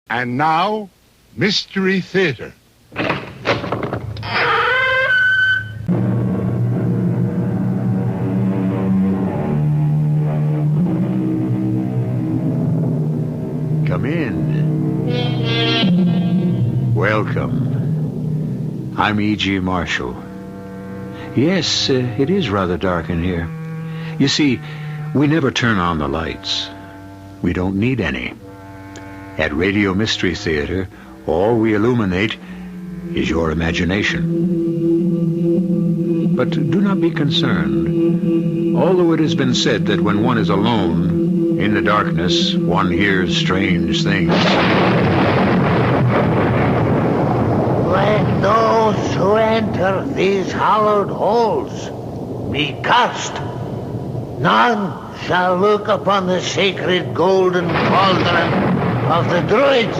And now, Mystery Theater. Come in. Welcome. I'm E.G. Marshall. Yes, it is rather dark in here. You see, we never turn on the lights. We don't need any. At Radio Mystery Theater, all we illuminate is your imagination. But do not be concerned. Although it has been said that when one is alone, in the darkness, one hears strange things. Let those who enter these hallowed halls be cursed. None shall look upon the sacred golden cauldron of the Druids.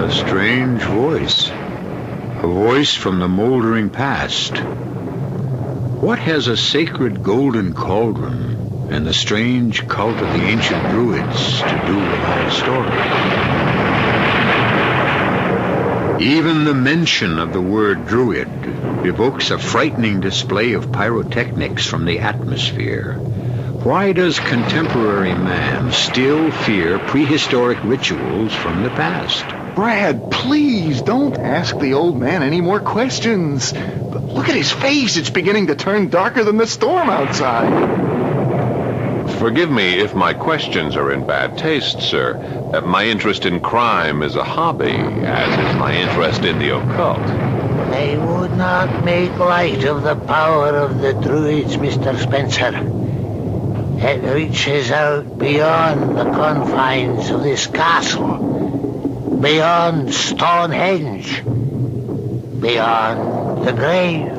A strange voice. A voice from the moldering past. What has a sacred golden cauldron and the strange cult of the ancient Druids to do with our story? Even the mention of the word Druid evokes a frightening display of pyrotechnics from the atmosphere. Why does contemporary man still fear prehistoric rituals from the past? Brad, please don't ask the old man any more questions. But look at his face. It's beginning to turn darker than the storm outside. Forgive me if my questions are in bad taste, sir. My interest in crime is a hobby, as is my interest in the occult. They would not make light of the power of the Druids, Mr. Spencer. It reaches out beyond the confines of this castle, beyond Stonehenge, beyond the grave.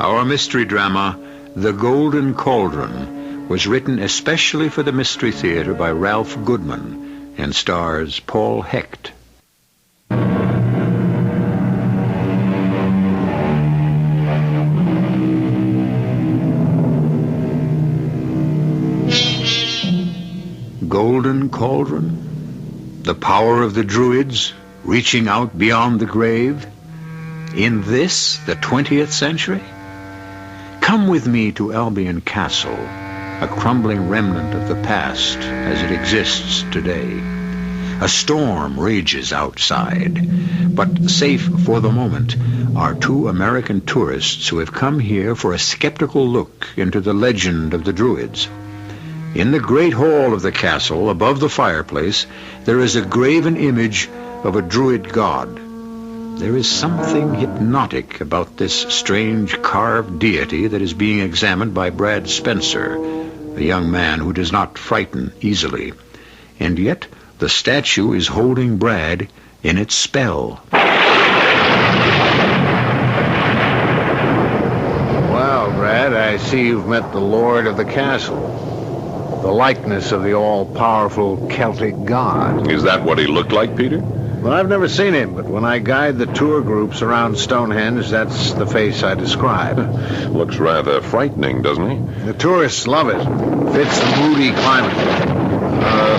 Our mystery drama, The Golden Cauldron, was written especially for the Mystery Theater by Ralph Goodman and stars Paul Hecht. Golden Cauldron? The power of the Druids reaching out beyond the grave? In this, the 20th century? Come with me to Albion Castle, a crumbling remnant of the past as it exists today. A storm rages outside, but safe for the moment are two American tourists who have come here for a skeptical look into the legend of the Druids. In the great hall of the castle, above the fireplace, there is a graven image of a Druid god. There is something hypnotic about this strange carved deity that is being examined by Brad Spencer, a young man who does not frighten easily. And yet, the statue is holding Brad in its spell. Well, Brad, I see you've met the lord of the castle. The likeness of the all-powerful Celtic god. Is that what he looked like, Peter? Well, I've never seen him, but when I guide the tour groups around Stonehenge, that's the face I describe. Looks rather frightening, doesn't he? The tourists love it. Fits the moody climate.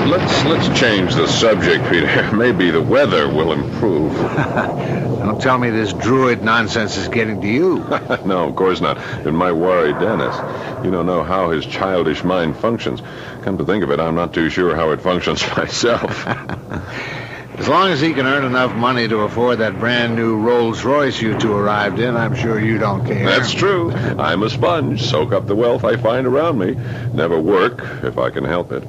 Let's change the subject, Peter. Maybe the weather will improve. Don't tell me this Druid nonsense is getting to you. No, of course not. It might worry Dennis. You don't know how his childish mind functions. Come to think of it, I'm not too sure how it functions myself. As long as he can earn enough money to afford that brand new Rolls Royce you two arrived in, I'm sure you don't care. That's true. I'm a sponge. Soak up the wealth I find around me. Never work, if I can help it.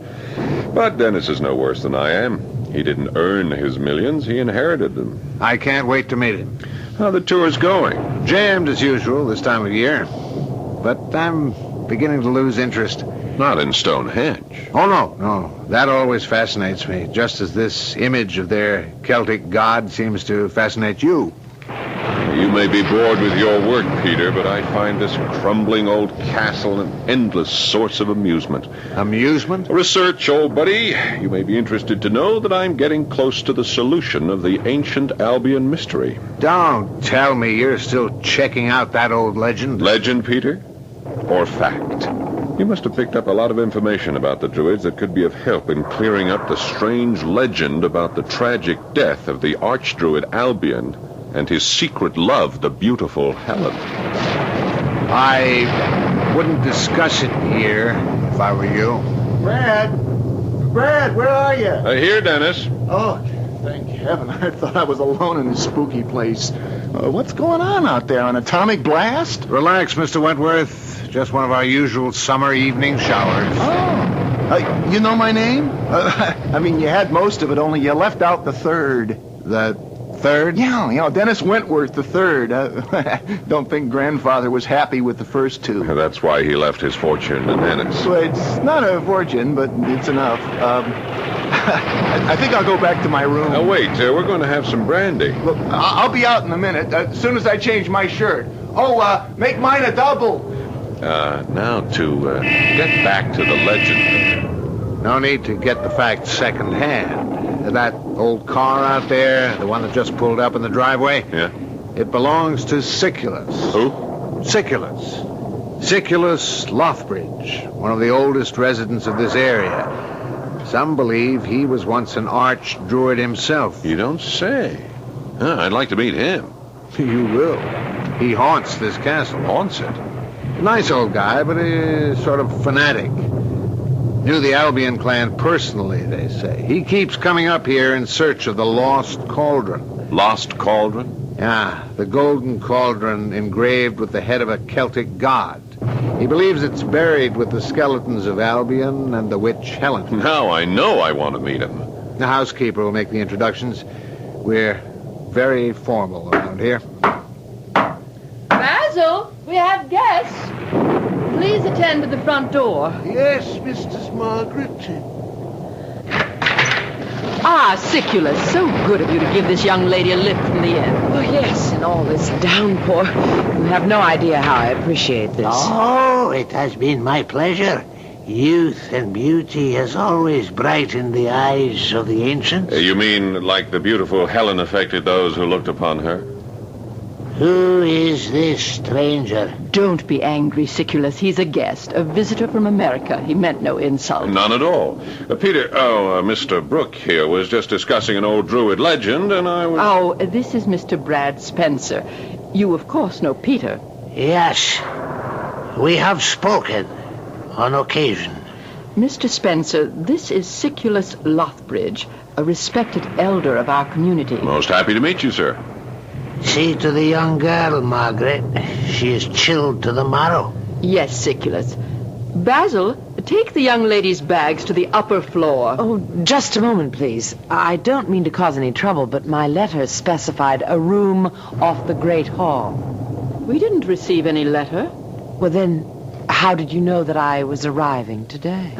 But Dennis is no worse than I am. He didn't earn his millions. He inherited them. I can't wait to meet him. How the tour's going? Jammed as usual this time of year. But I'm beginning to lose interest. Not in Stonehenge. Oh, no. That always fascinates me, just as this image of their Celtic god seems to fascinate you. You may be bored with your work, Peter, but I find this crumbling old castle an endless source of amusement. Amusement? Research, old buddy. You may be interested to know that I'm getting close to the solution of the ancient Albion mystery. Don't tell me you're still checking out that old legend. Legend, Peter? Or fact? You must have picked up a lot of information about the Druids that could be of help in clearing up the strange legend about the tragic death of the Archdruid Albion and his secret love, the beautiful Helen. I wouldn't discuss it here if I were you. Brad, where are you? Here, Dennis. Oh, thank heaven. I thought I was alone in this spooky place. What's going on out there? An atomic blast? Relax, Mr. Wentworth. Just one of our usual summer evening showers. Oh. You know my name? I mean, you had most of it, only you left out the third. The third? Yeah, Dennis Wentworth the third. Don't think grandfather was happy with the first two. That's why he left his fortune to Dennis. Well, it's not a fortune, but it's enough. I think I'll go back to my room. Now, wait. We're going to have some brandy. Look, I'll be out in a minute, as soon as I change my shirt. Oh, make mine a double. Now to get back to the legend. No need to get the facts secondhand. That old car out there, the one that just pulled up in the driveway, Yeah? it belongs to Siculus. Who? Siculus. Siculus Lothbridge, one of the oldest residents of this area. Some believe he was once an archdruid himself. You don't say. I'd like to meet him. You will. He haunts this castle. Haunts it? Nice old guy, but a sort of fanatic. Knew the Albion clan personally, they say. He keeps coming up here in search of the lost cauldron. Lost cauldron? Yeah, the golden cauldron engraved with the head of a Celtic god. He believes it's buried with the skeletons of Albion and the witch Helen. Now I know I want to meet him. The housekeeper will make the introductions. We're very formal around here. Basil, we have guests. Please attend to the front door. Yes, Mistress Margaret. Ah, Siculus, so good of you to give this young lady a lift from the inn. Oh, yes, in all this downpour. You have no idea how I appreciate this. Oh, it has been my pleasure. Youth and beauty has always brightened the eyes of the ancients. You mean like the beautiful Helen affected those who looked upon her? Who is this stranger? Don't be angry, Siculus. He's a guest, a visitor from America. He meant no insult. None at all. Peter, Mr. Brooke here was just discussing an old Druid legend, and I was... Oh, this is Mr. Brad Spencer. You, of course, know Peter. Yes, we have spoken on occasion. Mr. Spencer, this is Siculus Lothbridge, a respected elder of our community. Most happy to meet you, sir. See to the young girl, Margaret. She is chilled to the marrow. Yes, Siculus. Basil, take the young lady's bags to the upper floor. Oh, just a moment, please. I don't mean to cause any trouble, but my letter specified a room off the Great Hall. We didn't receive any letter. Well, then, how did you know that I was arriving today?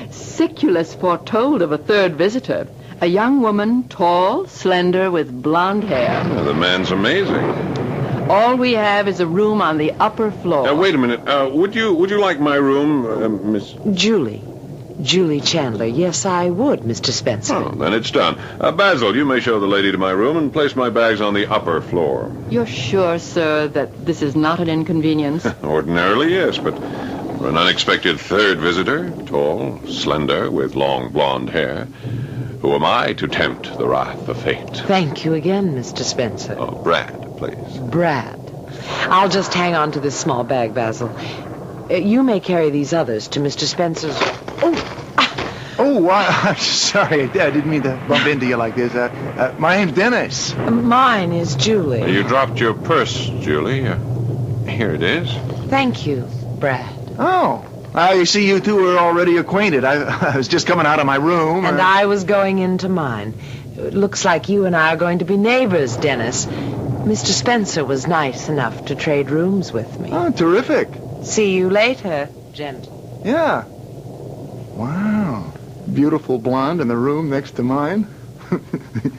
Siculus foretold of a third visitor. A young woman, tall, slender, with blonde hair. Well, the man's amazing. All we have is a room on the upper floor. Wait a minute. Would you like my room, Miss... Julie Chandler. Yes, I would, Mr. Spencer. Oh, then it's done. Basil, you may show the lady to my room and place my bags on the upper floor. You're sure, sir, that this is not an inconvenience? Ordinarily, yes, but for an unexpected third visitor, tall, slender, with long blonde hair, who am I to tempt the wrath of fate? Thank you again, Mr. Spencer. Oh, Brad, please. Brad. I'll just hang on to this small bag, Basil. You may carry these others to Mr. Spencer's... I'm sorry. I didn't mean to bump into you like this. My name's Dennis. Mine is Julie. You dropped your purse, Julie. Here it is. Thank you, Brad. Oh. You see, you two are already acquainted. I was just coming out of my room. And I was going into mine. It looks like you and I are going to be neighbors, Dennis. Mr. Spencer was nice enough to trade rooms with me. Oh, terrific. See you later, gentle. Yeah. Wow. Beautiful blonde in the room next to mine.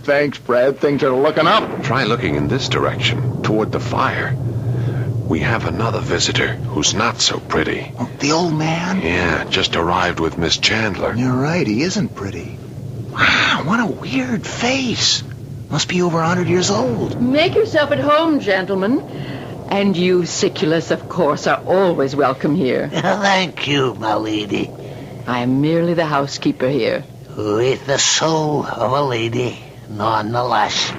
Thanks, Brad. Things are looking up. Try looking in this direction, toward the fire. We have another visitor who's not so pretty. Oh, the old man? Yeah, just arrived with Miss Chandler. You're right, he isn't pretty. Wow, what a weird face. Must be over 100 years old. Make yourself at home, gentlemen. And you, Siculus, of course, are always welcome here. Thank you, my lady. I am merely the housekeeper here. With the soul of a lady, nonetheless.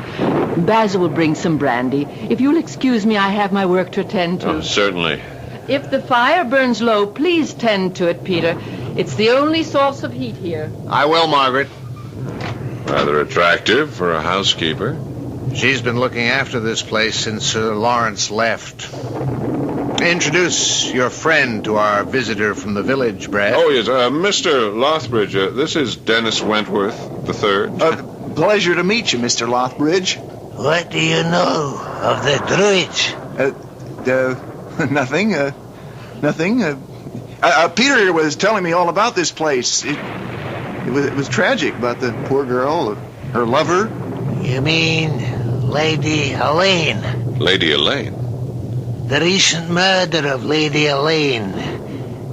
Basil will bring some brandy. If you'll excuse me, I have my work to attend to. Oh, certainly. If the fire burns low, please tend to it, Peter. It's the only source of heat here. I will, Margaret. Rather attractive for a housekeeper. She's been looking after this place since Sir Lawrence left. Introduce your friend to our visitor from the village, Brad. Oh, yes, Mr. Lothbridge. This is Dennis Wentworth III. Pleasure to meet you, Mr. Lothbridge. What do you know of the Druids? Nothing. Nothing. Peter here was telling me all about this place. It was tragic about the poor girl, her lover. You mean Lady Elaine? Lady Elaine? The recent murder of Lady Elaine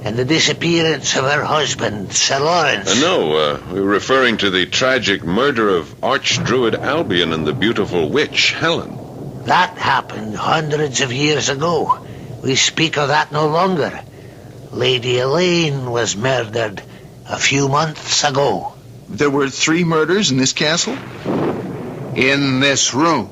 and the disappearance of her husband, Sir Lawrence. No, we're referring to the tragic murder of Archdruid Albion and the beautiful witch, Helen. That happened hundreds of years ago. We speak of that no longer. Lady Elaine was murdered a few months ago. There were 3 murders in this castle? In this room.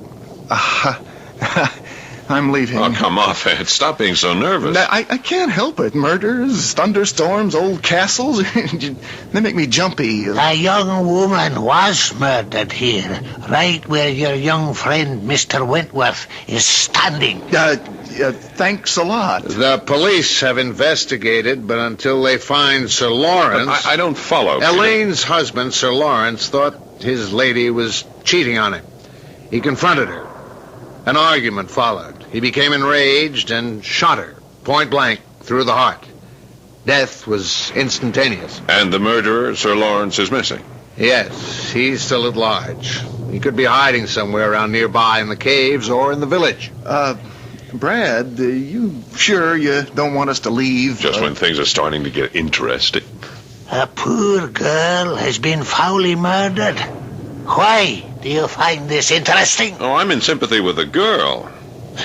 I'm leaving. Oh, come off, Ed. Stop being so nervous. I can't help it. Murders, thunderstorms, old castles. They make me jumpy. A young woman was murdered here, right where your young friend, Mr. Wentworth, is standing. Thanks a lot. The police have investigated, but until they find Sir Lawrence... I don't follow. Elaine's husband, Sir Lawrence, thought his lady was cheating on him. He confronted her. An argument followed. He became enraged and shot her, point blank, through the heart. Death was instantaneous. And the murderer, Sir Lawrence, is missing? Yes, he's still at large. He could be hiding somewhere around nearby in the caves or in the village. Brad, you sure you don't want us to leave? Just when things are starting to get interesting. A poor girl has been foully murdered. Why do you find this interesting? Oh, I'm in sympathy with the girl.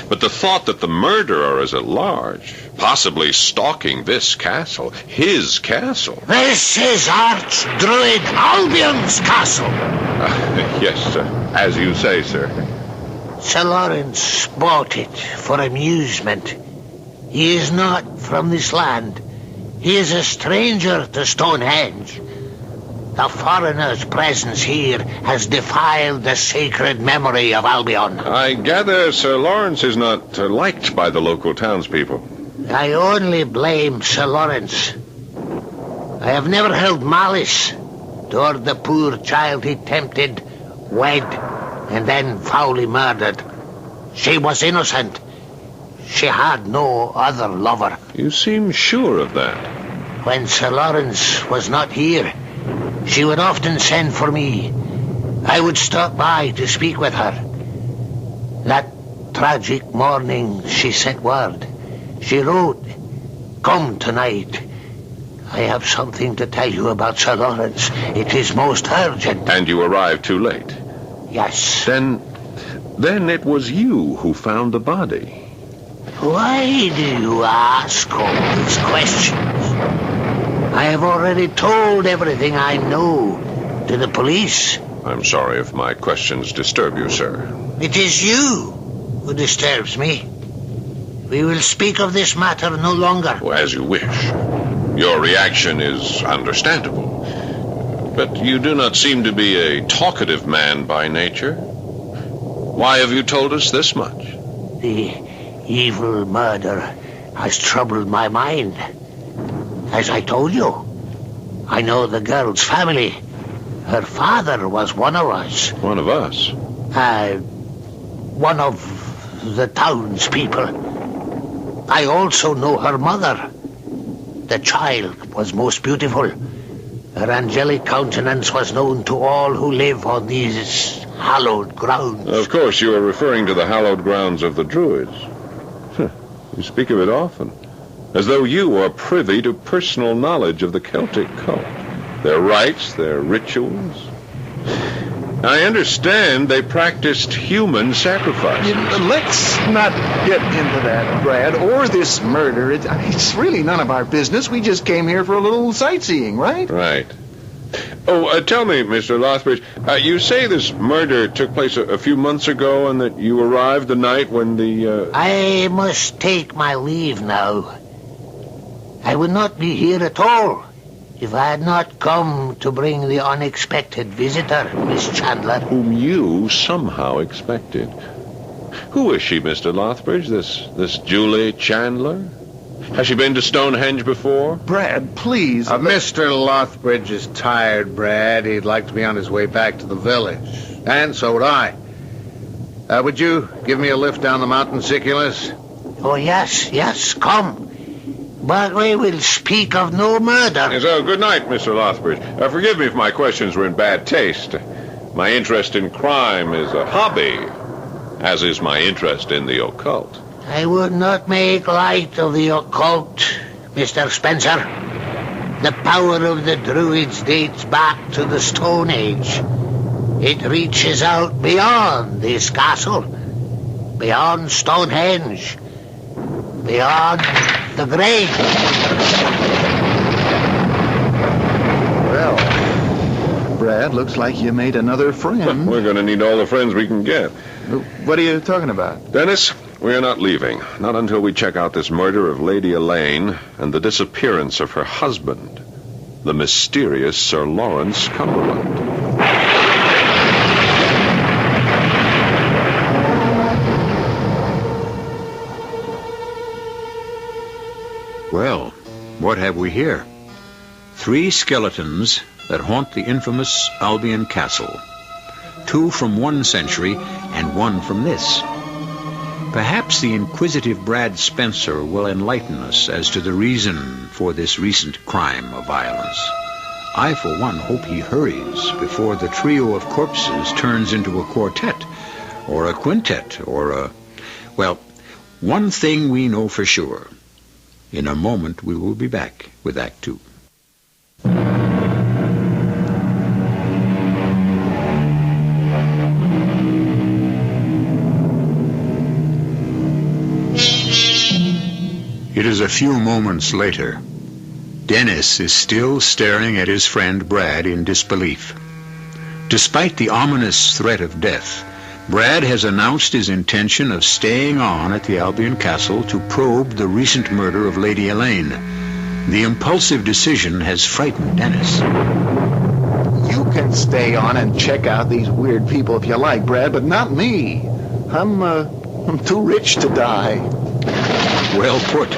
But the thought that the murderer is at large, possibly stalking this castle, his castle... This is Archdruid Albion's castle. Yes, as you say, sir. Sir Lawrence bought it for amusement. He is not from this land. He is a stranger to Stonehenge. The foreigner's presence here has defiled the sacred memory of Albion. I gather Sir Lawrence is not liked by the local townspeople. I only blame Sir Lawrence. I have never held malice toward the poor child he tempted, wed, and then foully murdered. She was innocent. She had no other lover. You seem sure of that. When Sir Lawrence was not here, she would often send for me. I would stop by to speak with her. That tragic morning she sent word. She wrote, "Come tonight. I have something to tell you about Sir Lawrence. It is most urgent." And you arrived too late. Yes. Then it was you who found the body. Why do you ask all these questions? I have already told everything I know to the police. I'm sorry if my questions disturb you, sir. It is you who disturbs me. We will speak of this matter no longer. Well, as you wish. Your reaction is understandable. But you do not seem to be a talkative man by nature. Why have you told us this much? The evil murder has troubled my mind. As I told you, I know the girl's family. Her father was one of us. One of us? One of the townspeople. I also know her mother. The child was most beautiful. Her angelic countenance was known to all who live on these hallowed grounds. Of course, you are referring to the hallowed grounds of the Druids. You speak of it often, as though you are privy to personal knowledge of the Celtic cult, their rites, their rituals. I understand they practiced human sacrifices. Let's not get into that, Brad, or this murder. It's really none of our business. We just came here for a little sightseeing, right? Right. Oh, tell me, Mr. Lothbridge, you say this murder took place a few months ago and that you arrived the night when the... I must take my leave now. I would not be here at all if I had not come to bring the unexpected visitor, Miss Chandler. Whom you somehow expected. Who is she, Mr. Lothbridge, this Julie Chandler? Has she been to Stonehenge before? Brad, please. Mr. Lothbridge is tired, Brad. He'd like to be on his way back to the village. And so would I. Would you give me a lift down the mountain, Siculus? Oh, yes, come. But we will speak of no murder. So, good night, Mr. Lothbridge. Forgive me if my questions were in bad taste. My interest in crime is a hobby, as is my interest in the occult. I would not make light of the occult, Mr. Spencer. The power of the Druids dates back to the Stone Age. It reaches out beyond this castle, beyond Stonehenge, beyond the grave. Well, Brad, looks like you made another friend. We're going to need all the friends we can get. What are you talking about? Dennis, we are not leaving. Not until we check out this murder of Lady Elaine and the disappearance of her husband, the mysterious Sir Lawrence Cumberland. Well, what have we here? 3 skeletons that haunt the infamous Albion Castle. 2 from one century and 1 from this. Perhaps the inquisitive Brad Spencer will enlighten us as to the reason for this recent crime of violence. I, for one, hope he hurries before the trio of corpses turns into a quartet, or a quintet, or a... Well, one thing we know for sure. In a moment, we will be back with Act 2. It is a few moments later. Dennis is still staring at his friend Brad in disbelief. Despite the ominous threat of death, Brad has announced his intention of staying on at the Albion Castle to probe the recent murder of Lady Elaine. The impulsive decision has frightened Dennis. You can stay on and check out these weird people if you like, Brad, but not me. I'm too rich to die. Well put.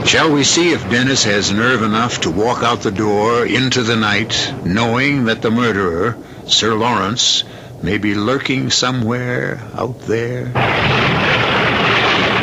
Shall we see if Dennis has nerve enough to walk out the door into the night, knowing that the murderer, Sir Lawrence, may be lurking somewhere out there?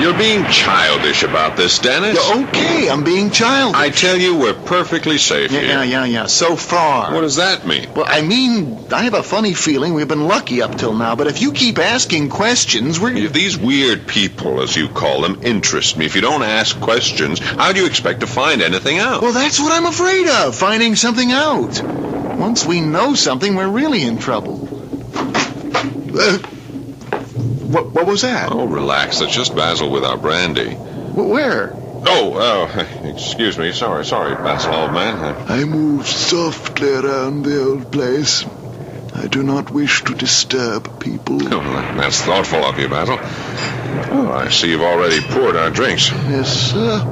You're being childish about this, Dennis. Okay, I'm being childish. I tell you, we're perfectly safe here. Yeah, so far. What does that mean? Well, I mean, I have a funny feeling we've been lucky up till now, but if you keep asking questions, If these weird people, as you call them, interest me, if you don't ask questions, how do you expect to find anything out? Well, that's what I'm afraid of, finding something out. Once we know something, we're really in trouble. What was that? Oh, relax. That's just Basil with our brandy. Where? Oh, excuse me. Sorry, Basil, old man. I moved softly around the old place. I do not wish to disturb people. Oh, that's thoughtful of you, Basil. Oh, I see you've already poured our drinks. Yes, sir.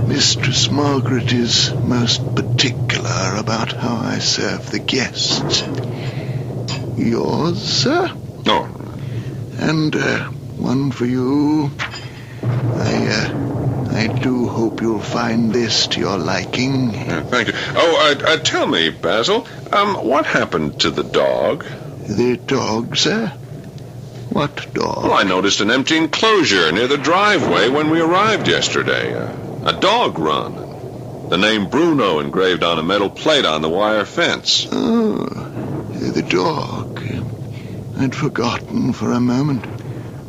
Mistress Margaret is most particular about how I serve the guests. Yours, sir? Oh. And one for you. I do hope you'll find this to your liking. Thank you. Oh, tell me, Basil, what happened to the dog? The dog, sir? What dog? Well, I noticed an empty enclosure near the driveway when we arrived yesterday. A dog run. The name Bruno engraved on a metal plate on the wire fence. Oh, the dog. I'd forgotten for a moment.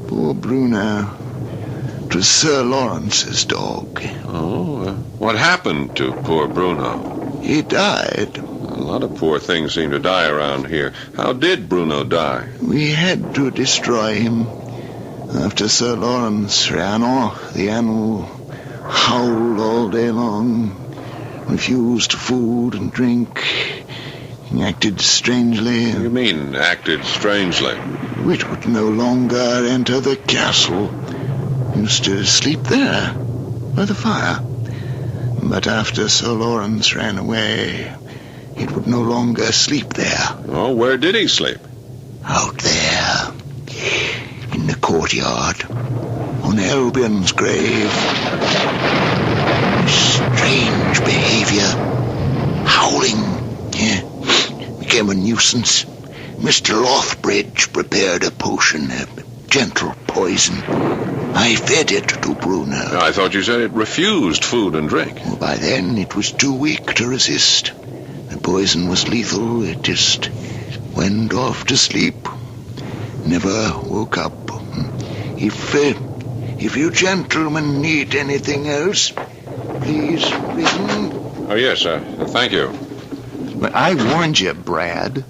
Poor Bruno. It was Sir Lawrence's dog. Oh, what happened to poor Bruno? He died. A lot of poor things seem to die around here. How did Bruno die? We had to destroy him. After Sir Lawrence ran off, the animal howled all day long, refused food and drink. He acted strangely. What do you mean, acted strangely? It would no longer enter the castle. Used to sleep there, by the fire. But after Sir Lawrence ran away, it would no longer sleep there. Oh, where did he sleep? Out there, in the courtyard, on Albion's grave. Strange behavior. Howling. Became a nuisance. Mr. Lothbridge prepared a potion, a gentle poison. I fed it to Bruno. I thought you said it refused food and drink. Well, by then, it was too weak to resist. The poison was lethal. It just went off to sleep. Never woke up. If you gentlemen need anything else, please listen. Oh, yes, thank you. But I warned you, Brad.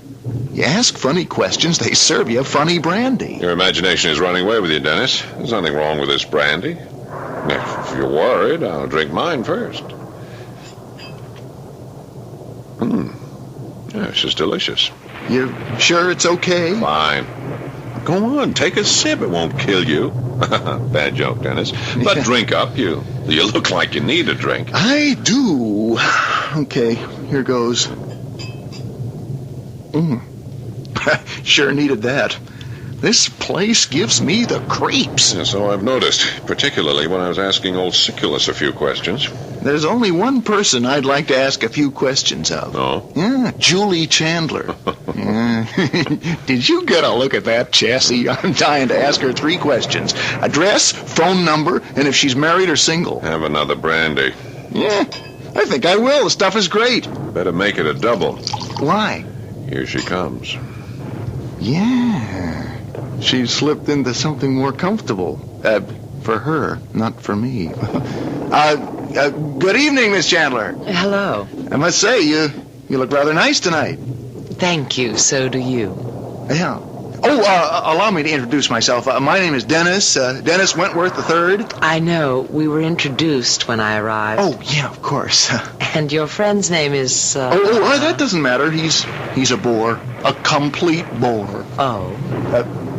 You ask funny questions, they serve you funny brandy. Your imagination is running away with you, Dennis. There's nothing wrong with this brandy. If you're worried, I'll drink mine first. Yeah, this is delicious. You sure it's okay? Fine. Go on, take a sip. It won't kill you. Bad joke, Dennis. But drink up. You look like you need a drink. I do. Okay, here goes. Sure needed that. This place gives me the creeps. Yeah, so I've noticed, particularly when I was asking old Siculus a few questions. There's only one person I'd like to ask a few questions of. Oh? Yeah, Julie Chandler. Did you get a look at that chassis? I'm dying to ask her 3 questions. Address, phone number, and if she's married or single. Have another brandy. Yeah, I think I will. The stuff is great. Better make it a double. Why? Here she comes. Yeah. She slipped into something more comfortable. For her, not for me. Good evening, Miss Chandler. Hello. I must say, you look rather nice tonight. Thank you. So do you. Yeah. Oh, allow me to introduce myself. My name is Dennis. Dennis Wentworth III. I know. We were introduced when I arrived. Oh, yeah, of course. And your friend's name is... that doesn't matter. He's a bore. A complete bore. Oh.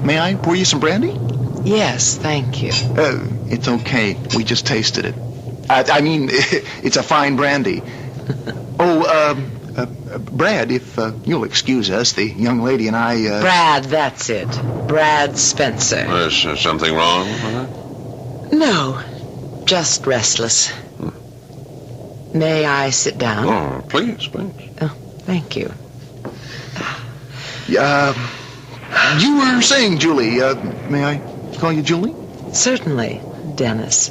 May I pour you some brandy? Yes, thank you. It's okay. We just tasted it. I mean, it's a fine brandy. Brad, if you'll excuse us, the young lady and I... Brad, that's it. Brad Spencer. Is something wrong with her? No, just restless. May I sit down? Oh, please. Oh, thank you. You were saying, Julie, may I call you Julie? Certainly, Dennis.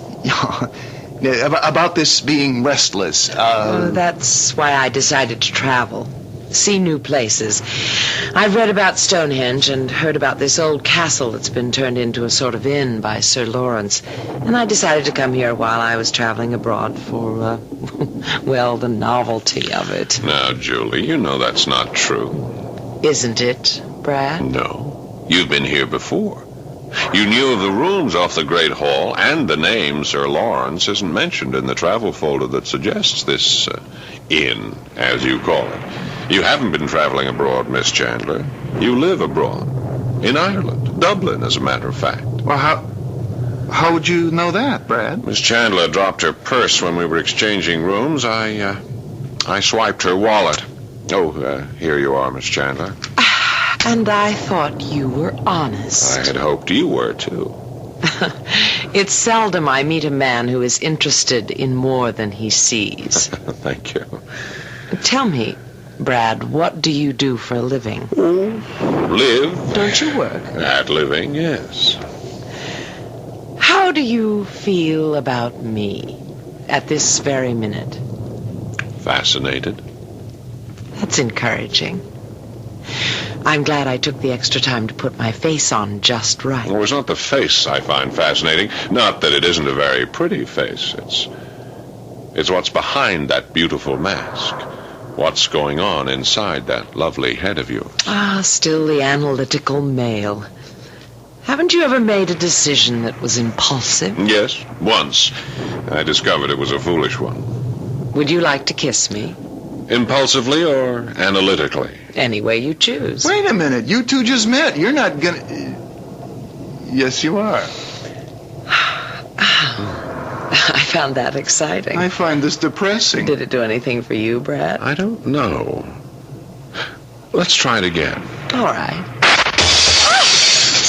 About this being restless. That's why I decided to travel. See new places. I've read about Stonehenge and heard about this old castle that's been turned into a sort of inn by Sir Lawrence. And I decided to come here while I was traveling abroad for, the novelty of it. Now, Julie, you know that's not true. Isn't it, Brad? No. You've been here before. You knew of the rooms off the Great Hall, and the name Sir Lawrence isn't mentioned in the travel folder that suggests this inn, as you call it. You haven't been traveling abroad, Miss Chandler. You live abroad. In Ireland. Dublin, as a matter of fact. Well, how would you know that, Brad? Miss Chandler dropped her purse when we were exchanging rooms. I swiped her wallet. Oh, here you are, Miss Chandler. And I thought you were honest. I had hoped you were, too. It's seldom I meet a man who is interested in more than he sees. Thank you. Tell me, Brad, what do you do for a living? Live. Don't you work? At living, yes. How do you feel about me at this very minute? fascinated. That's encouraging. I'm glad I took the extra time to put my face on just right. Well, it's not the face I find fascinating. Not that it isn't a very pretty face. It's what's behind that beautiful mask. What's going on inside that lovely head of yours. Still the analytical male. Haven't you ever made a decision that was impulsive? Yes, once. I discovered it was a foolish one. Would you like to kiss me? Impulsively or analytically? Any way you choose. Wait a minute. You two just met. You're not gonna... Yes, you are. I found that exciting. I find this depressing. Did it do anything for you, Brad? I don't know. Let's try it again. All right.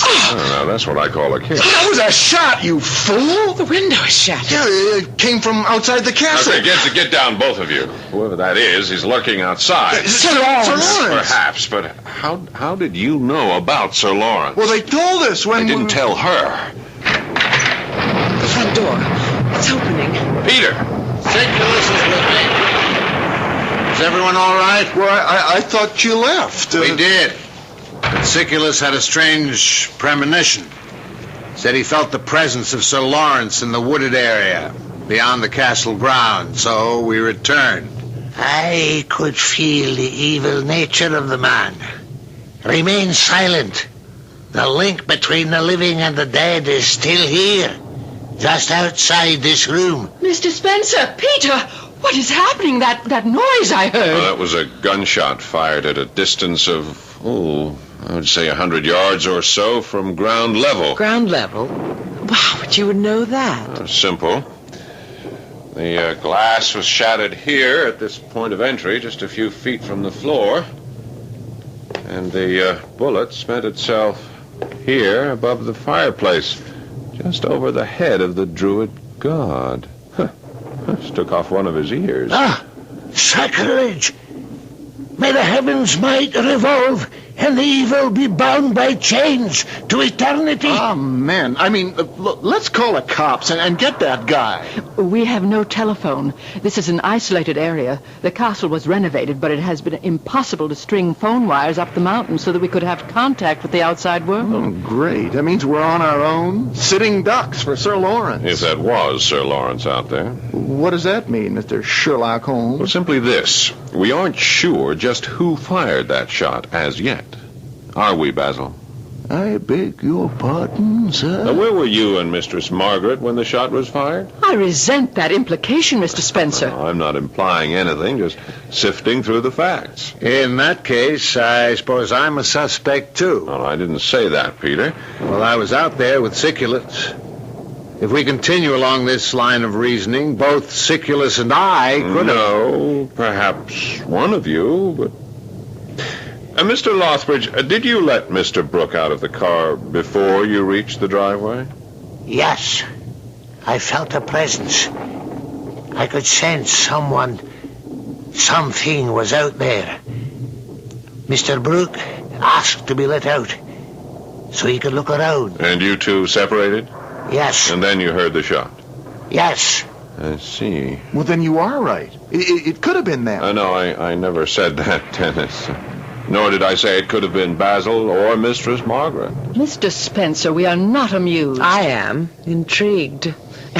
I don't know. That's what I call a kiss. That was a shot, you fool! The window is shattered. Yeah, it came from outside the castle. Okay, get down, both of you. Whoever that is, he's lurking outside. Sir Lawrence. Perhaps, but how did you know about Sir Lawrence? Well, they told us when... They didn't tell her. The front door. It's opening. Peter! Siculus is with me. Is everyone all right? Well, I thought you left. We did. But Siculus had a strange premonition. Said he felt the presence of Sir Lawrence in the wooded area beyond the castle grounds, so we returned. I could feel the evil nature of the man. Remain silent. The link between the living and the dead is still here, just outside this room. Mr. Spencer, Peter, what is happening? That noise I heard. That was a gunshot fired at a distance of, I would say 100 yards or so from ground level. Ground level? Wow, but you would know that. Simple. The glass was shattered here at this point of entry, just a few feet from the floor. And the bullet spent itself here above the fireplace, just over the head of the druid god. Just took off one of his ears. Sacrilege! May the heavens might revolve and the evil be bound by chains to eternity. Oh, man. I mean, look, let's call the cops and get that guy. We have no telephone. This is an isolated area. The castle was renovated, but it has been impossible to string phone wires up the mountain so that we could have contact with the outside world. Oh, great. That means we're on our own. Sitting ducks for Sir Lawrence. If that was Sir Lawrence out there. What does that mean, Mr. Sherlock Holmes? Well, simply this. We aren't sure just who fired that shot as yet. Are we, Basil? I beg your pardon, sir? Where were you and Mistress Margaret when the shot was fired? I resent that implication, Mr. Spencer. I'm not implying anything, just sifting through the facts. In that case, I suppose I'm a suspect, too. Well, I didn't say that, Peter. Well, I was out there with Siculus. If we continue along this line of reasoning, both Siculus and I could have... No, perhaps one of you, but... Mr. Lothbridge, did you let Mr. Brooke out of the car before you reached the driveway? Yes. I felt a presence. I could sense something was out there. Mr. Brooke asked to be let out so he could look around. And you two separated? Yes. And then you heard the shot? Yes. I see. Well, then you are right. It could have been them. No, I never said that, Dennis. Nor did I say it could have been Basil or Mistress Margaret. Mr. Spencer, we are not amused. I am. Intrigued.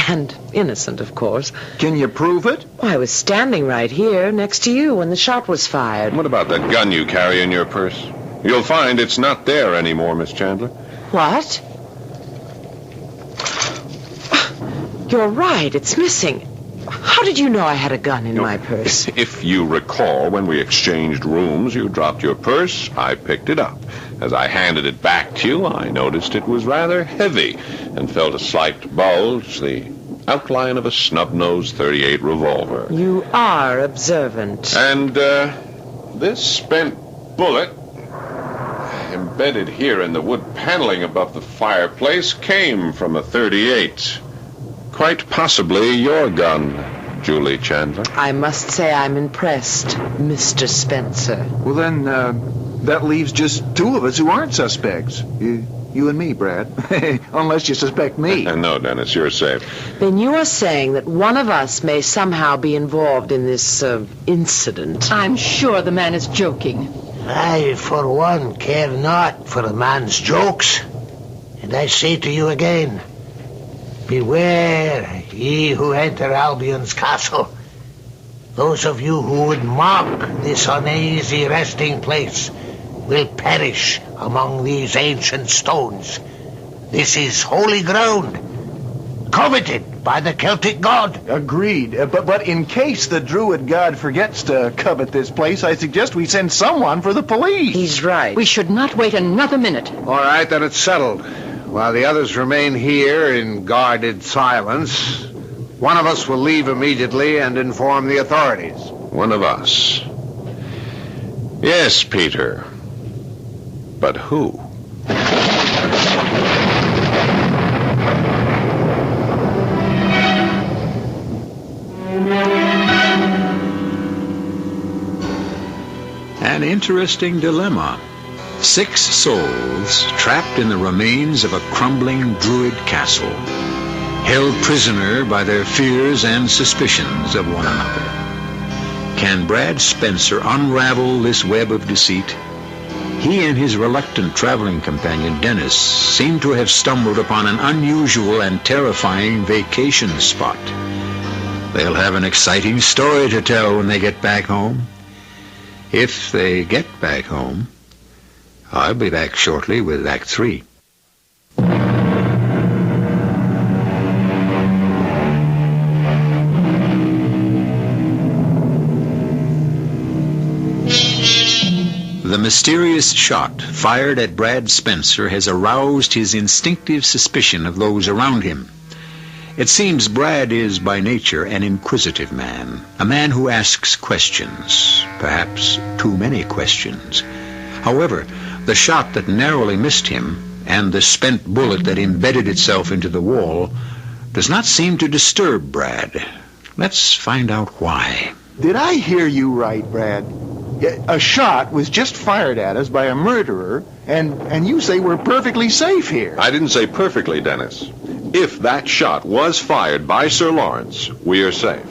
And innocent, of course. Can you prove it? I was standing right here next to you when the shot was fired. What about that gun you carry in your purse? You'll find it's not there anymore, Miss Chandler. What? You're right. It's missing. How did you know I had a gun in my purse? If you recall, when we exchanged rooms, you dropped your purse. I picked it up. As I handed it back to you, I noticed it was rather heavy and felt a slight bulge, the outline of a snub-nosed .38 revolver. You are observant. And this spent bullet, embedded here in the wood paneling above the fireplace, came from a .38. Quite possibly your gun, Julie Chandler. I must say I'm impressed, Mr. Spencer. Well, then, that leaves just two of us who aren't suspects. You and me, Brad. Unless you suspect me. No, Dennis, you're safe. Then you are saying that one of us may somehow be involved in this incident. I'm sure the man is joking. I, for one, care not for a man's jokes. And I say to you again, beware, ye who enter Albion's castle. Those of you who would mock this uneasy resting place will perish among these ancient stones. This is holy ground, coveted by the Celtic god. Agreed. But in case the druid god forgets to covet this place, I suggest we send someone for the police. He's right. We should not wait another minute. All right, then it's settled. While the others remain here in guarded silence, one of us will leave immediately and inform the authorities. One of us. Yes, Peter. But who? An interesting dilemma. 6 souls trapped in the remains of a crumbling druid castle, held prisoner by their fears and suspicions of one another. Can Brad Spencer unravel this web of deceit? He and his reluctant traveling companion, Dennis, seem to have stumbled upon an unusual and terrifying vacation spot. They'll have an exciting story to tell when they get back home. If they get back home. I'll be back shortly with Act 3. The mysterious shot fired at Brad Spencer has aroused his instinctive suspicion of those around him. It seems Brad is by nature an inquisitive man, a man who asks questions, perhaps too many questions. However, the shot that narrowly missed him and the spent bullet that embedded itself into the wall does not seem to disturb Brad. Let's find out why. Did I hear you right, Brad? A shot was just fired at us by a murderer, and you say we're perfectly safe here. I didn't say perfectly, Dennis. If that shot was fired by Sir Lawrence, we are safe.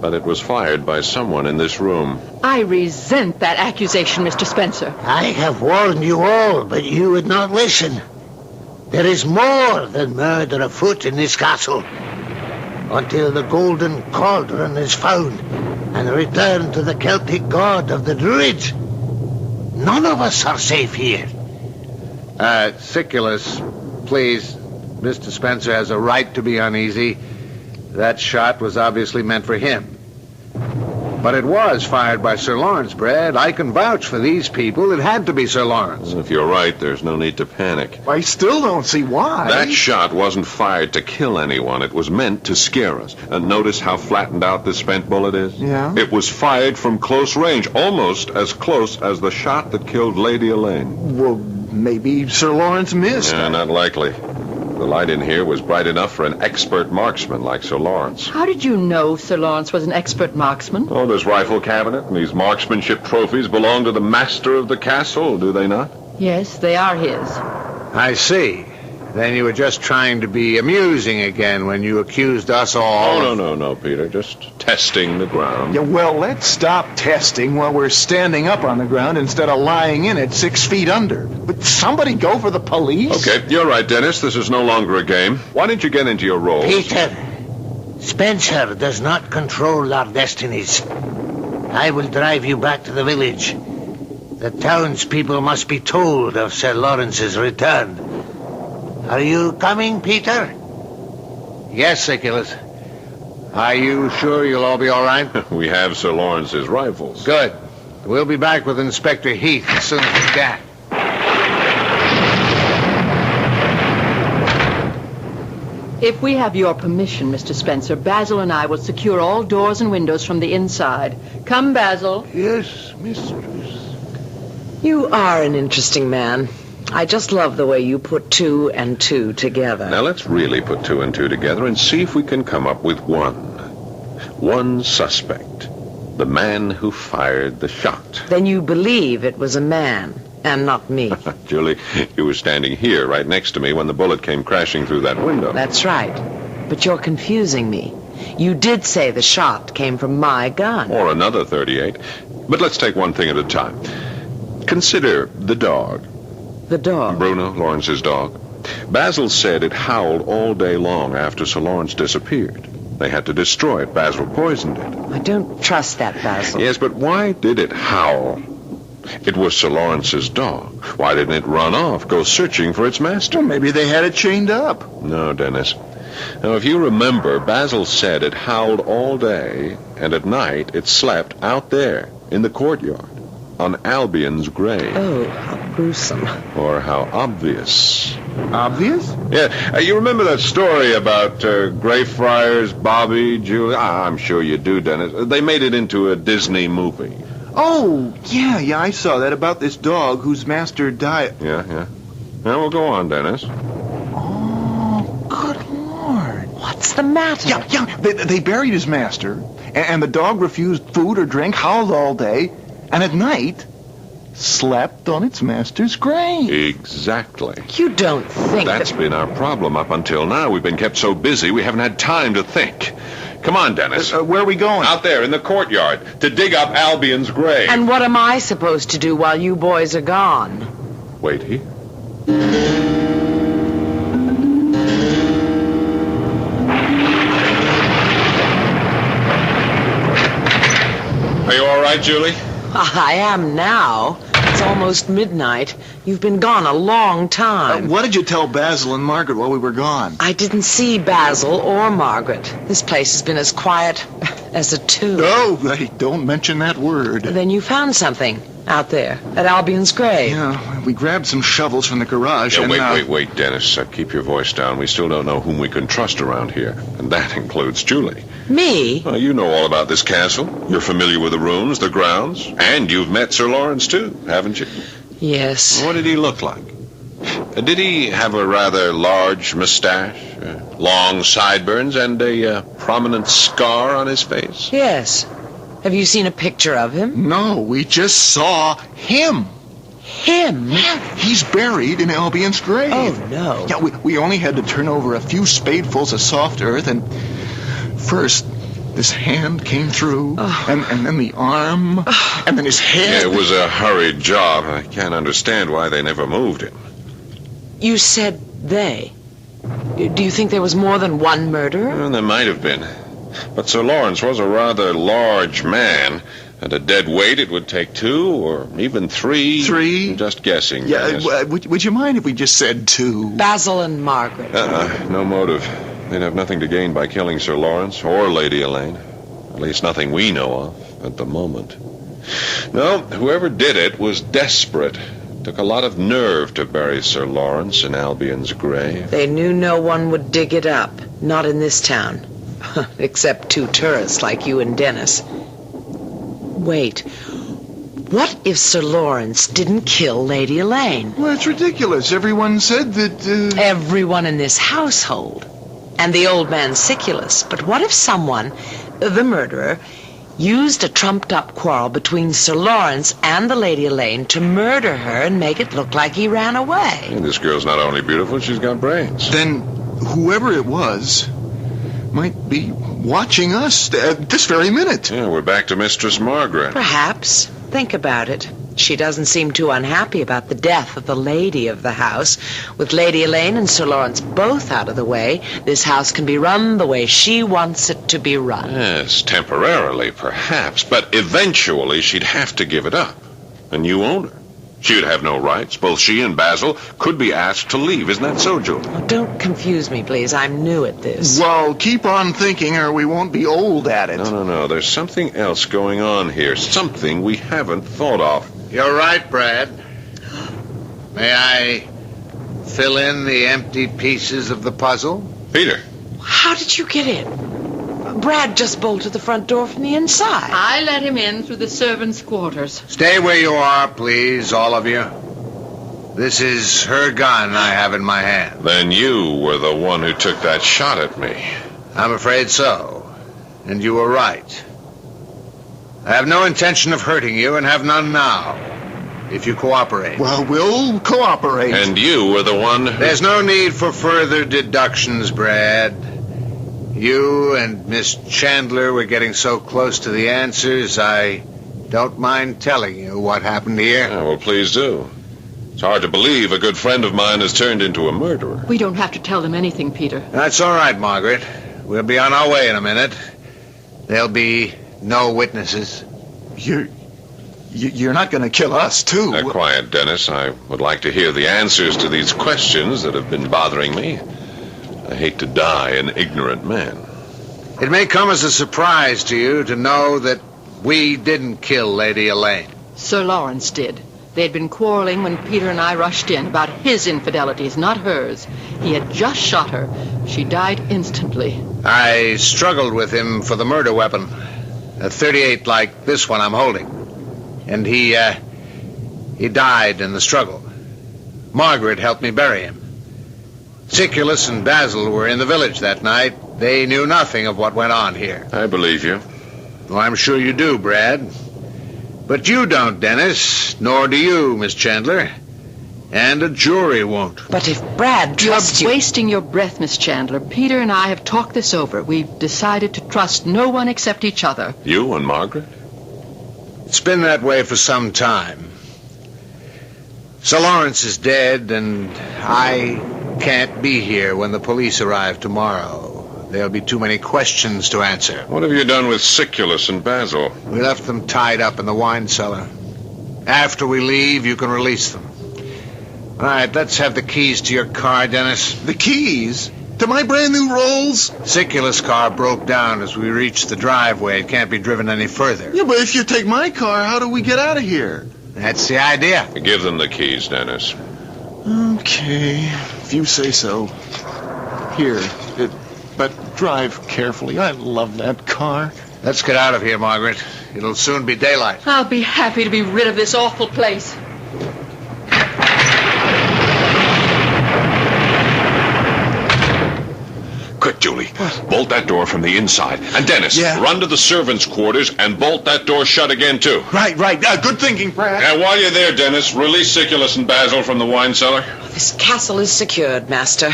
But it was fired by someone in this room. I resent that accusation, Mr. Spencer. I have warned you all, but you would not listen. There is more than murder afoot in this castle. Until the golden cauldron is found and returned to the Celtic god of the Druids, none of us are safe here. Siculus, please. Mr. Spencer has a right to be uneasy. That shot was obviously meant for him. But it was fired by Sir Lawrence, Brad. I can vouch for these people. It had to be Sir Lawrence. If you're right, there's no need to panic. I still don't see why. That shot wasn't fired to kill anyone. It was meant to scare us. And notice how flattened out this spent bullet is? Yeah? It was fired from close range, almost as close as the shot that killed Lady Elaine. Well, maybe Sir Lawrence missed. Yeah, not likely. The light in here was bright enough for an expert marksman like Sir Lawrence. How did you know Sir Lawrence was an expert marksman? Oh, this rifle cabinet and these marksmanship trophies belong to the master of the castle, do they not? Yes, they are his. I see. Then you were just trying to be amusing again when you accused us all. Oh, no, Peter. Just testing the ground. Yeah, well, let's stop testing while we're standing up on the ground instead of lying in it 6 feet under. But somebody go for the police? Okay, you're right, Dennis. This is no longer a game. Why don't you get into your role? Peter, Spencer does not control our destinies. I will drive you back to the village. The townspeople must be told of Sir Lawrence's return. Are you coming, Peter? Yes, Siculus. Are you sure you'll all be all right? We have Sir Lawrence's rifles. Good. We'll be back with Inspector Heath as soon as we can. If we have your permission, Mr. Spencer, Basil and I will secure all doors and windows from the inside. Come, Basil. Yes, mistress. You are an interesting man. I just love the way you put 2 and 2 together. Now let's really put 2 and 2 together and see if we can come up with one suspect. The man who fired the shot. Then you believe it was a man. and not me. Julie, you were standing here right next to me when the bullet came crashing through that window. That's right. But you're confusing me. You did say the shot came from my gun. Or another 38. But let's take one thing at a time. Consider the dog. The dog? Bruno, Lawrence's dog. Basil said it howled all day long after Sir Lawrence disappeared. They had to destroy it. Basil poisoned it. I don't trust that, Basil. Yes, but why did it howl? It was Sir Lawrence's dog. Why didn't it run off, go searching for its master? Well, maybe they had it chained up. No, Dennis. Now, if you remember, Basil said it howled all day, and at night it slept out there in the courtyard on Albion's grave. Oh, how gruesome. Or how obvious. Obvious? Yeah, you remember that story about Greyfriars, Bobby, Julie? I'm sure you do, Dennis. They made it into a Disney movie. Oh, yeah, I saw that about this dog whose master died. Yeah. Now we'll go on, Dennis. Oh, good Lord. What's the matter? Yeah, they buried his master, and the dog refused food or drink, howled all day, and at night slept on its master's grave. Exactly. You don't think That's been our problem up until now. We've been kept so busy we haven't had time to think. Come on, Dennis. Where are we going? Out there in the courtyard to dig up Albion's grave. And what am I supposed to do while you boys are gone? Wait here. Are you all right, Julie? I am now. It's almost midnight. You've been gone a long time. What did you tell Basil and Margaret while we were gone? I didn't see Basil or Margaret. This place has been as quiet as a tomb. Oh, hey, don't mention that word. Then you found something out there at Albion's grave. Yeah, we grabbed some shovels from the garage and... Wait, Dennis. Keep your voice down. We still don't know whom we can trust around here. And that includes Julie. Me? Well, you know all about this castle. You're familiar with the rooms, the grounds. And you've met Sir Lawrence, too, haven't you? Yes. What did he look like? Did he have a rather large mustache, long sideburns, and a prominent scar on his face? Yes. Have you seen a picture of him? No, we just saw him. Him? He's buried in Albion's grave. Oh, no. Yeah, we only had to turn over a few spadefuls of soft earth, and first this hand came through, and then the arm, and then his head. Yeah, it was a hurried job. I can't understand why they never moved him. You said they. Do you think there was more than one murderer? Well, there might have been. But Sir Lawrence was a rather large man. At a dead weight, it would take 2 or even 3. 3? I'm just guessing. Yeah, would you mind if we just said 2? Basil and Margaret. No motive. They'd have nothing to gain by killing Sir Lawrence or Lady Elaine. At least nothing we know of at the moment. No, whoever did it was desperate. It took a lot of nerve to bury Sir Lawrence in Albion's grave. They knew no one would dig it up. Not in this town. Except 2 tourists like you and Dennis. Wait. What if Sir Lawrence didn't kill Lady Elaine? Well, it's ridiculous. Everyone said that... Everyone in this household. And the old man Siculus. But what if someone, the murderer, used a trumped-up quarrel between Sir Lawrence and the Lady Elaine to murder her and make it look like he ran away? And this girl's not only beautiful, she's got brains. Then whoever it was might be watching us at this very minute. Yeah, we're back to Mistress Margaret. Perhaps. Think about it. She doesn't seem too unhappy about the death of the lady of the house. With Lady Elaine and Sir Lawrence both out of the way, this house can be run the way she wants it to be run. Yes, temporarily, perhaps. But eventually she'd have to give it up. A new owner. She'd have no rights. Both she and Basil could be asked to leave. Isn't that so, Julie? Well, don't confuse me, please. I'm new at this. Well, keep on thinking or we won't be old at it. No. There's something else going on here. Something we haven't thought of. You're right, Brad. May I fill in the empty pieces of the puzzle? Peter. How did you get in? Brad just bolted the front door from the inside. I let him in through the servants' quarters. Stay where you are, please, all of you. This is her gun I have in my hand. Then you were the one who took that shot at me. I'm afraid so. And you were right. I have no intention of hurting you and have none now. if you cooperate. Well, we'll cooperate. And you were the one who... There's no need for further deductions, Brad. You and Miss Chandler were getting so close to the answers, I don't mind telling you what happened here. Oh, well, please do. It's hard to believe a good friend of mine has turned into a murderer. We don't have to tell them anything, Peter. That's all right, Margaret. We'll be on our way in a minute. There'll be no witnesses. You're not going to kill us, too. Quiet, Dennis. I would like to hear the answers to these questions that have been bothering me. I hate to die an ignorant man. It may come as a surprise to you to know that we didn't kill Lady Elaine. Sir Lawrence did. They had been quarreling when Peter and I rushed in about his infidelities, not hers. He had just shot her. She died instantly. I struggled with him for the murder weapon, a .38 like this one I'm holding. And he died in the struggle. Margaret helped me bury him. Siculus and Basil were in the village that night. They knew nothing of what went on here. I believe you. Well, I'm sure you do, Brad. But you don't, Dennis, nor do you, Miss Chandler. And a jury won't. But if Brad trusts you... You're wasting your breath, Miss Chandler. Peter and I have talked this over. We've decided to trust no one except each other. You and Margaret? It's been that way for some time. Sir Lawrence is dead, and I can't be here when the police arrive tomorrow. There'll be too many questions to answer. What have you done with Siculus and Basil? We left them tied up in the wine cellar. After we leave, you can release them. All right, let's have the keys to your car, Dennis. The keys? To my brand new Rolls? Siculus' car broke down as we reached the driveway. It can't be driven any further. Yeah, but if you take my car, how do we get out of here? That's the idea. Give them the keys, Dennis. Okay, if you say so. Here, but drive carefully. I love that car. Let's get out of here, Margaret. It'll soon be daylight. I'll be happy to be rid of this awful place. Quick, Julie. Bolt that door from the inside. And Dennis, run to the servants' quarters and bolt that door shut again, too. Right. Good thinking, Brad. And while you're there, Dennis, release Siculus and Basil from the wine cellar. This castle is secured, Master.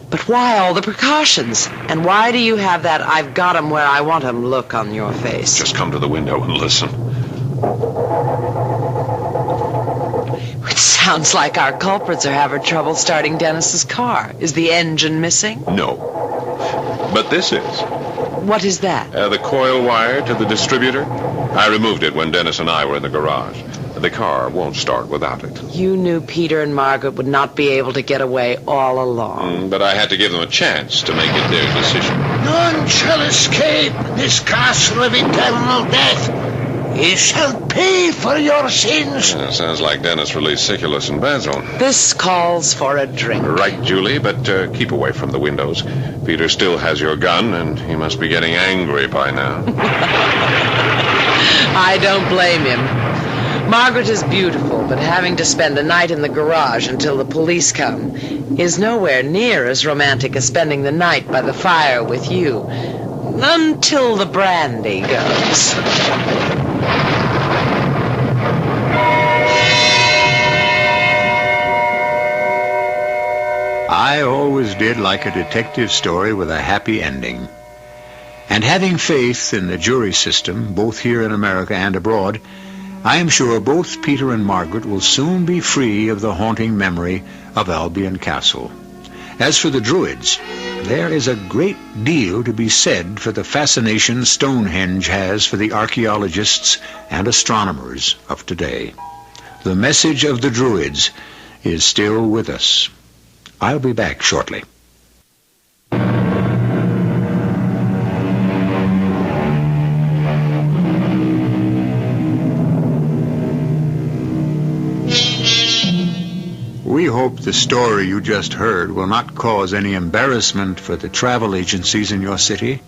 But why all the precautions? And why do you have that I've got 'em where I want 'em look on your face? Just come to the window and listen. It sounds like our culprits are having trouble starting Dennis's car. Is the engine missing? No. But this is. What is that? The coil wire to the distributor. I removed it when Dennis and I were in the garage. The car won't start without it. You knew Peter and Margaret would not be able to get away all along. But I had to give them a chance to make it their decision. None shall escape this castle of eternal death. You shall pay for your sins. Sounds like Dennis released Siculus and Basil. This calls for a drink. Right, Julie, but keep away from the windows. Peter still has your gun, and he must be getting angry by now. I don't blame him. Margaret is beautiful, but having to spend a night in the garage until the police come is nowhere near as romantic as spending the night by the fire with you. Until the brandy goes. I always did like a detective story with a happy ending. And having faith in the jury system, both here in America and abroad, I am sure both Peter and Margaret will soon be free of the haunting memory of Albion Castle. As for the Druids, there is a great deal to be said for the fascination Stonehenge has for the archaeologists and astronomers of today. The message of the Druids is still with us. I'll be back shortly. We hope the story you just heard will not cause any embarrassment for the travel agencies in your city.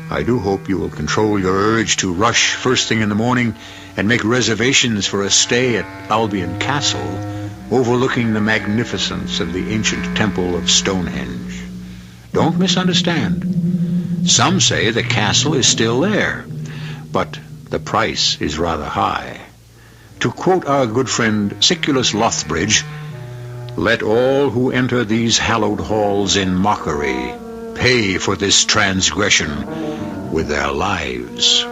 I do hope you will control your urge to rush first thing in the morning and make reservations for a stay at Albion Castle, overlooking the magnificence of the ancient temple of Stonehenge. Don't misunderstand. Some say the castle is still there, but the price is rather high. To quote our good friend Siculus Lothbridge, "Let all who enter these hallowed halls in mockery pay for this transgression with their lives."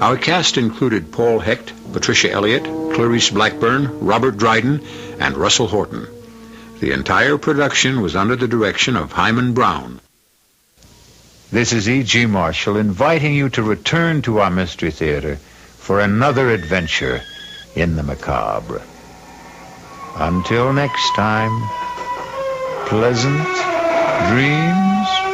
Our cast included Paul Hecht, Patricia Elliott, Clarice Blackburn, Robert Dryden, and Russell Horton. The entire production was under the direction of Hyman Brown. This is E.G. Marshall inviting you to return to our Mystery Theater for another adventure in the macabre. Until next time, pleasant dreams.